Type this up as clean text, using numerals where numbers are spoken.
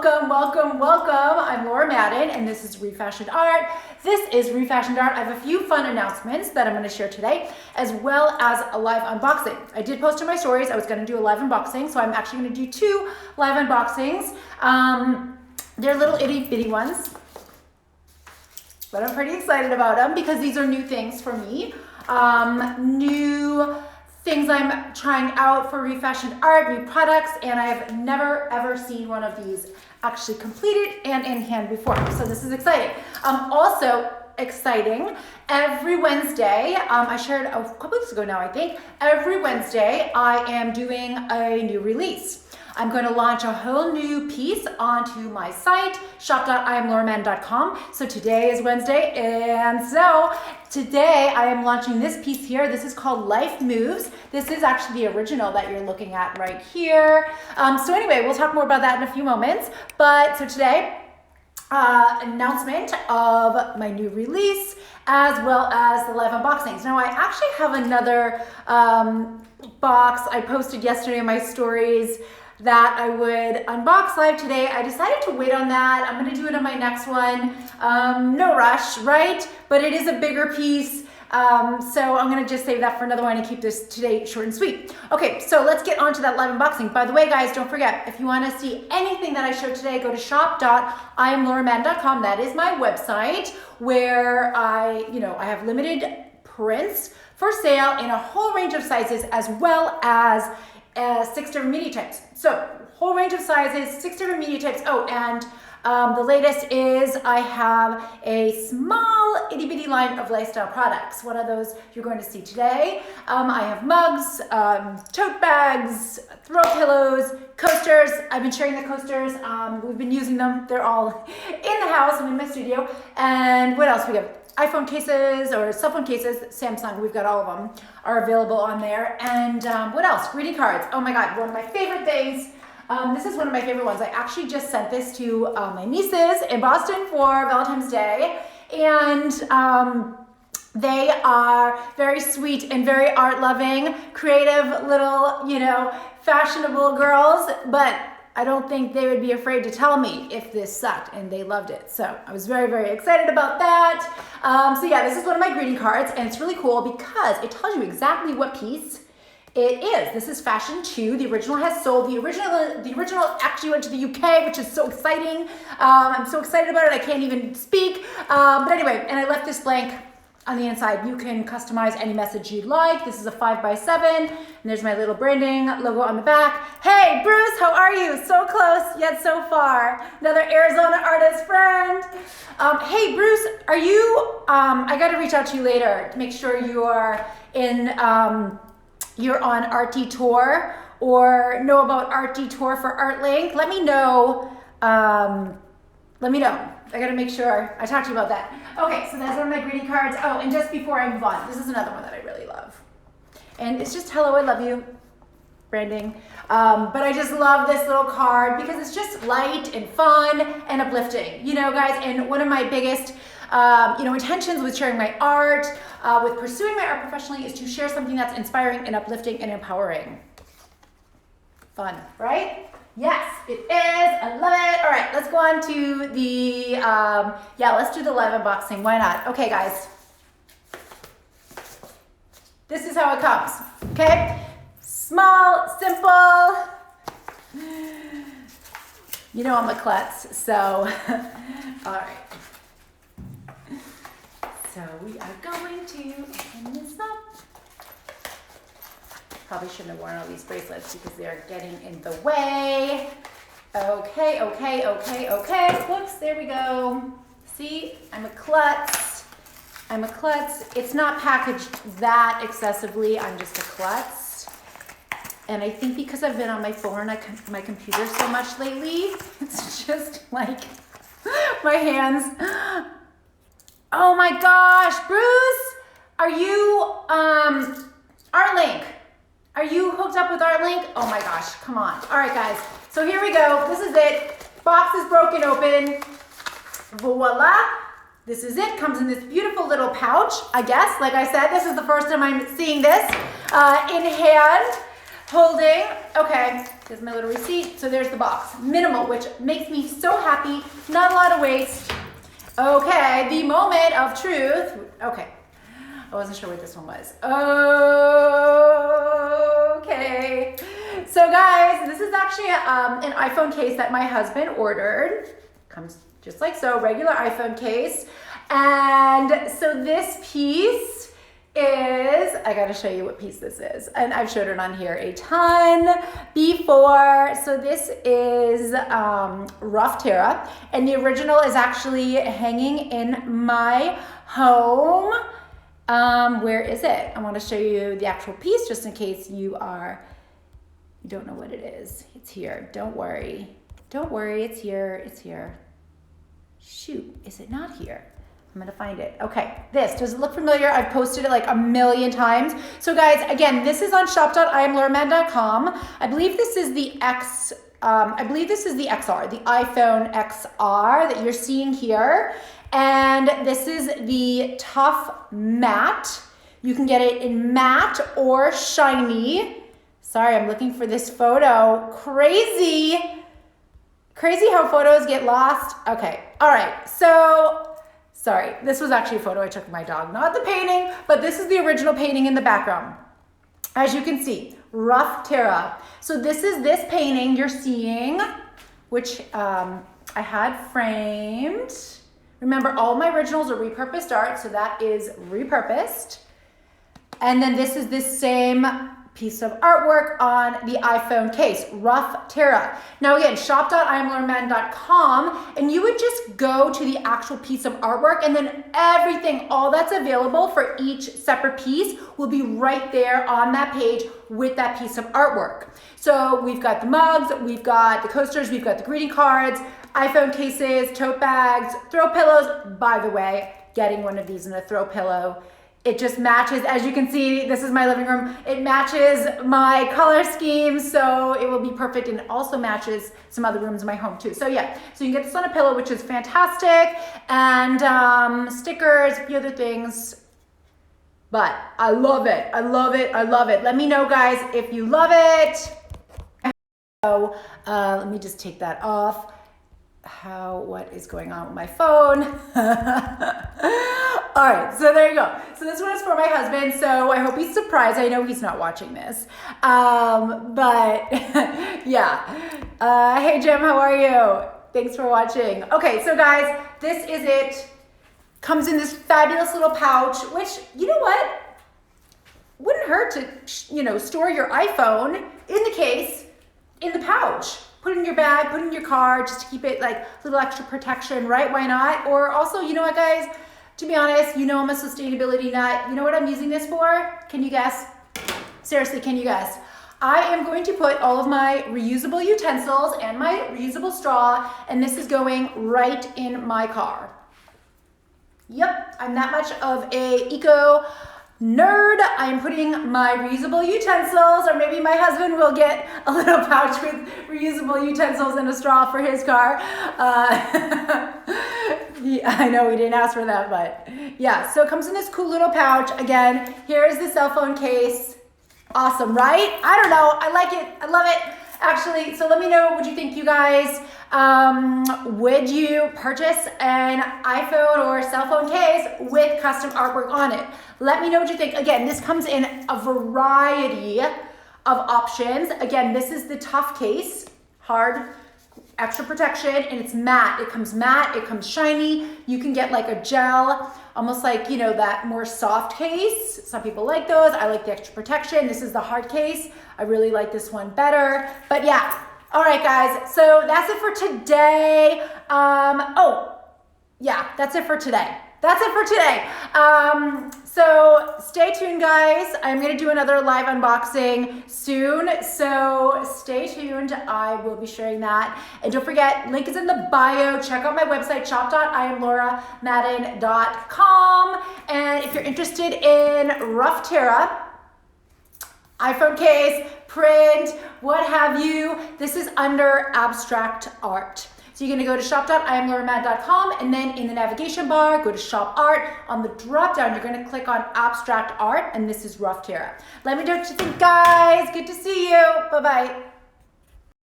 welcome, welcome, welcome. I'm Laura Madden and this is ReFashioned Art. This is ReFashioned Art. I have a few fun announcements that I'm going to share today, as well as a live unboxing. I did post in my stories I was going to do a live unboxing, so I'm actually going to do 2 live unboxings. They're little itty bitty ones, but I'm pretty excited about them because these are new things for me. New things I'm trying out for ReFashioned Art, new products, and I have never ever seen one of these actually completed and in hand before. So this is exciting. Also exciting, every Wednesday, I shared a couple weeks ago now, I think, every Wednesday I am doing a new release. I'm going to launch a whole new piece onto my site, shop.iamlauramadden.com. So today is Wednesday, and so today I am launching this piece here. This is called Life Moves. This is actually the original that you're looking at right here. So anyway, we'll talk more about that in a few moments. But so today, announcement of my new release, as well as the live unboxings. Now I actually have another box I posted yesterday in my stories that I would unbox live today. I decided to wait on that. I'm gonna do it on my next one. No rush, right? But it is a bigger piece. So I'm gonna just save that for another one and keep this today short and sweet. Okay, so let's get on to that live unboxing. By the way, guys, don't forget, if you wanna see anything that I showed today, go to shop.iamlauramadden.com. That is my website where I have limited prints for sale in a whole range of sizes, as well as 6 different media types. So whole range of sizes, 6 different media types. Oh, and the latest is I have a small itty bitty line of lifestyle products. One of those you're going to see today. I have mugs, tote bags, throw pillows, coasters. I've been sharing the coasters. We've been using them. They're all in the house. I'm in my studio. And what else we have? iPhone cases or cell phone cases, Samsung, we've got all of them, are available on there. And what else? Greeting cards. Oh my God, one of my favorite things. This is one of my favorite ones. I actually just sent this to my nieces in Boston for Valentine's Day. And they are very sweet and very art-loving, creative little, fashionable girls, but I don't think they would be afraid to tell me if this sucked, and they loved it. So I was very, very excited about that. So yeah, this is one of my greeting cards, and it's really cool because it tells you exactly what piece it is. This is Fashion 2. The original has sold. The original actually went to the UK, which is so exciting. I'm so excited about it, I can't even speak. But anyway, and I left this blank on the inside. You can customize any message you'd like. This is a 5x7, and there's my little branding logo on the back. Hey, Bruce, how are you? So close, yet so far. Another Arizona artist friend. Hey, Bruce, are you, I gotta reach out to you later to make sure you are you're on Arty Tour or know about Arty Tour for ArtLink. Let me know. I gotta make sure I talk to you about that. Okay, so that's one of my greeting cards. Oh, and just before I move on, this is another one that I really love. And it's just, hello, I love you, branding. But I just love this little card because it's just light and fun and uplifting. Guys, and one of my biggest intentions with sharing my art, with pursuing my art professionally, is to share something that's inspiring and uplifting and empowering. Fun, right? Yes, it is. I love it. All right, let's go on to the, let's do the live unboxing. Why not? Okay, guys. This is how it comes, okay? Small, simple. I'm a klutz, so, all right. So we are going to open this up. Probably shouldn't have worn all these bracelets because they're getting in the way. Okay. Whoops, there we go. See, I'm a klutz. It's not packaged that excessively. I'm just a klutz. And I think because I've been on my phone and my computer so much lately, it's just like my hands. Oh my gosh, Bruce, are you, ArtLink? Are you hooked up with ArtLink? Oh my gosh, come on. All right, guys, so here we go. This is it. Box is broken open. Voila. This is it. Comes in this beautiful little pouch, I guess. Like I said, this is the first time I'm seeing this in hand. holding, okay, here's my little receipt. So there's the box, minimal, which makes me so happy. Not a lot of waste. Okay, the moment of truth. Okay, I wasn't sure what this one was. Okay, so guys, this is actually an iPhone case that my husband ordered. Comes just like so, regular iPhone case. And so this piece is, I gotta show you what piece this is. And I've showed it on here a ton before. So this is Ruff Terra. And the original is actually hanging in my home. Where is it? I wanna show you the actual piece just in case you don't know what it is. It's here, don't worry. Don't worry, it's here, it's here. Shoot, is it not here? I'm gonna find it. Okay, does it look familiar? I've posted it like a million times. So guys, again, this is on shop.iamlauramadden.com. I believe this is the XR, the iPhone XR that you're seeing here. And this is the Tough Matte. You can get it in matte or shiny. Sorry, I'm looking for this photo. Crazy how photos get lost. Okay, all right, so, sorry, this was actually a photo I took of my dog, not the painting, but this is the original painting in the background. As you can see, Ruff Terra. So this is this painting you're seeing, which I had framed. Remember, all my originals are repurposed art, so that is repurposed. And then this is this same piece of artwork on the iPhone case, Ruff Terra. Now again, shop.iamlauramadden.com, and you would just go to the actual piece of artwork, and then everything, all that's available for each separate piece will be right there on that page with that piece of artwork. So we've got the mugs, we've got the coasters, we've got the greeting cards, iPhone cases, tote bags, throw pillows. By the way, getting one of these in a throw pillow, it just matches, as you can see, this is my living room. It matches my color scheme, so it will be perfect, and it also matches some other rooms in my home too. So yeah, so you can get this on a pillow, which is fantastic, and stickers, a few other things. But I love it, I love it, I love it. Let me know, guys, if you love it. So let me just take that off. What is going on with my phone? All right, so there you go. So this one is for my husband, so I hope he's surprised. I know he's not watching this, but yeah. Hey Jim, how are you? Thanks for watching. Okay, so guys, this is it. Comes in this fabulous little pouch, which, you know what? Wouldn't hurt to, store your iPhone in the case, in the pouch. Put it in your bag, put it in your car, just to keep it like a little extra protection, right? Why not? Or also, you know what, guys? To be honest, I'm a sustainability nut. You know what I'm using this for? Can you guess? Seriously, can you guess? I am going to put all of my reusable utensils and my reusable straw, and this is going right in my car. Yep, I'm that much of a eco nerd. I am putting my reusable utensils, or maybe my husband will get a little pouch with reusable utensils and a straw for his car. I know we didn't ask for that, but yeah. So it comes in this cool little pouch. Again, here's the cell phone case. Awesome, right? I don't know. I like it. I love it. Actually, so let me know what you think, you guys. Would you purchase an iPhone or cell phone case with custom artwork on it? Let me know what you think. Again, this comes in a variety of options. Again, this is the tough case, hard, extra protection, and it's matte. It comes matte, it comes shiny. You can get like a gel, almost like, that more soft case. Some people like those. I like the extra protection. This is the hard case. I really like this one better. But yeah, all right, guys. So that's it for today. That's it for today. So stay tuned, guys. I'm going to do another live unboxing soon. So stay tuned. I will be sharing that. And don't forget, link is in the bio. Check out my website, shop.iamlauramadden.com. And if you're interested in Ruff Terra, iPhone case, print, what have you, this is under abstract art. So you're gonna go to shop.IamLauraMad.com, and then in the navigation bar, go to shop art. On the drop down, you're gonna click on abstract art, and this is Ruff Terra. Let me know what you think, guys. Good to see you. Bye-bye.